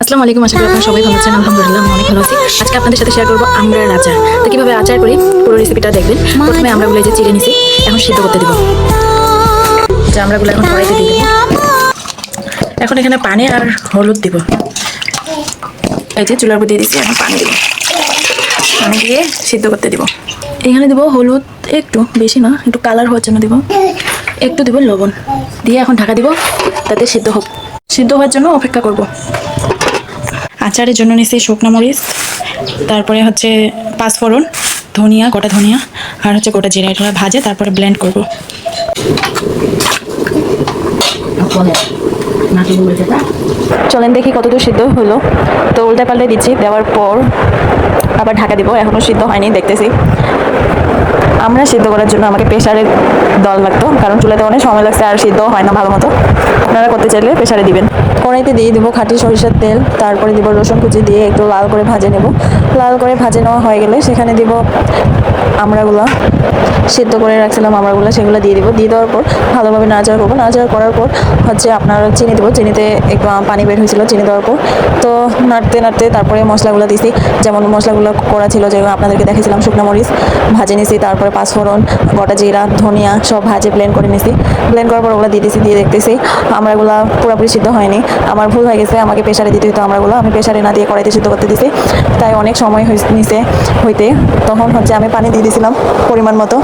আসসালামু আলাইকুম, আশা করি আপনারা সবাই ভালো আছেন। আলহামদুলিল্লাহ আমি অনেক ভালো আছি। আজকে আপনাদের সাথে শেয়ার করবো আমড়ার আচার। তো কিভাবে আচার করি পুরো রেসিপিটা দেখবেন। প্রথমে আমড়াগুলো এই যে চিড়ে নিছি, এখন সিদ্ধ করতে দিব। যে আমড়াগুলো এখন কড়াইতে দিয়ে দেবো। এখন এখানে পানি আর হলুদ দিব। এই যে চুলার উপর দিয়ে দিচ্ছি, এখন পানি দিব। পানি দিয়ে সিদ্ধ করতে দিব। এখানে দিব হলুদ একটু, বেশি না, একটু কালার হওয়ার জন্য দিব। একটু দিব লবণ দিয়ে এখন ঢাকা দিব, তাতে সিদ্ধ হোক। সিদ্ধ হওয়ার জন্য অপেক্ষা করব। আচারের জন্য নিচ্ছি শুকনো মরিচ, তারপরে হচ্ছে পাঁচফোড়ন, ধনিয়া, গোটা ধনিয়া আর হচ্ছে গোটা জিরা। এটা ভাজে তারপরে ব্লেন্ড করব। চলেন দেখি কতদূর সিদ্ধ হলো। তো উল্টে পাল্টে দিচ্ছি, দেওয়ার পর আবার ঢাকা দিব। এখনও সিদ্ধ হয়নি, দেখতেছি। আমরা সিদ্ধ করার জন্য আমাকে প্রেসারে দল লাগতো, কারণ চুলাতে অনেক সময় লাগছে আর সিদ্ধ হয় না ভালো মতো। আপনারা করতে চাইলে প্রেসারে দিবেন। কড়াইতে দিয়ে দিব খাঁটি সরিষার তেল, তারপরে দিব রসুন কুচি দিয়ে একটু লাল করে ভাজে নেব। লাল করে ভাজে নেওয়া হয়ে গেলে সেখানে দিব আমড়াগুলো, সিদ্ধ করে রাখছিলাম আমড়াগুলো, সেগুলো দিয়ে দিব। দিয়ে দেওয়ার পর ভালোভাবে নাড়াচাড়া করবো। নাড়াচাড়া করার পর হচ্ছে আপনার চিনি দেবো। চিনিতে একটু পানি বের হয়েছিল চিনি দেওয়ার পর। তো নাড়তে নাড়তে তারপরে মশলাগুলো দিছি। যেমন মশলাগুলো করা ছিল, যেগুলো আপনাদেরকে দেখেছিলাম, শুকনো মরিচ ভাজে নিছি, তারপরে পাঁচফোড়ন, গোটা জিরা, ধনিয়া সব ভাজে ব্লেন্ড করে নিছি। ব্লেন্ড করার পর ওগুলো দিয়ে দিছি। দিয়ে দেখতেছি আমড়াগুলো পুরোপুরি সিদ্ধ হয়নি। আমার ভুল হয়ে গেছে, আমাকে প্রেসারে দিতে হতো আমড়াগুলো। আমি প্রেসারে না দিয়ে কড়াইতে সিদ্ধ করতে দিছি, তাই অনেক সময় নিছে হইতে। তখন হচ্ছে আমি পানি দিয়ে দিয়েছিলাম পরিমাণ মতো।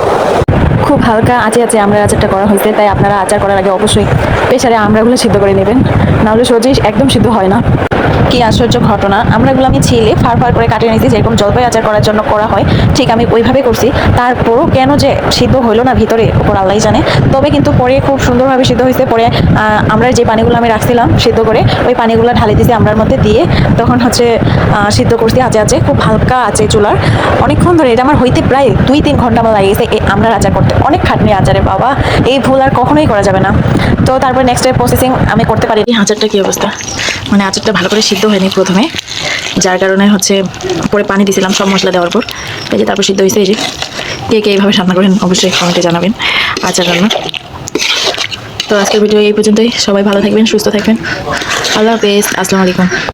খুব হালকা আঁচে আঁচে আমড়ার আচারটা করা হয়েছে, তাই আপনারা আচার করার আগে অবশ্যই প্রেসারে আমড়াগুলো সিদ্ধ করে নেবেন, নাহলে সহজেই একদম সিদ্ধ হয় না। কি আশ্চর্য ঘটনা, আমড়াগুলো আমি ছিলে ফার ফার করে কাটিয়ে নিয়েছি, যেরকম জলপাই আচার করার জন্য করা হয় ঠিক আমি ওইভাবে করছি। তারপরও কেন যে সিদ্ধ হইলো না ভিতরে, ওপর আল্লাহই জানে। তবে কিন্তু পরে খুব সুন্দরভাবে সিদ্ধ হয়েছে। পরে আমড়ার যে পানিগুলো আমি রাখছিলাম সিদ্ধ করে, ওই পানিগুলো ঢালি দিয়েছি আমড়ার মধ্যে দিয়ে, তখন হচ্ছে সিদ্ধ করছি আঁচে আঁচে, খুব হালকা আছে চুলার। অনেকক্ষণ ধরে, এটা আমার হইতে প্রায় 2-3 ঘন্টা আমার লাগিয়েছে এই আমড়ার আচার করতে। অনেক খাটনি আচারে বাবা, এই ভুল আর কখনোই করা যাবে না। তো তারপর নেক্সট প্রসেসিং আমি করতে পারি। আচারটা কি অবস্থা, মানে আচারটা ভালো করে সিদ্ধ হয়নি প্রথমে, যার কারণে হচ্ছে পরে পানি দিয়েছিলাম সব মশলা দেওয়ার পর। এই যে তারপর সিদ্ধ হয়েছে। এই যে কে কে এইভাবে রান্না করেন অবশ্যই কমেন্টে জানাবেন আচার রান্না। তো আজকের ভিডিও এই পর্যন্তই। সবাই ভালো থাকবেন, সুস্থ থাকবেন। আল্লাহ হাফেজ, আসসালামু আলাইকুম।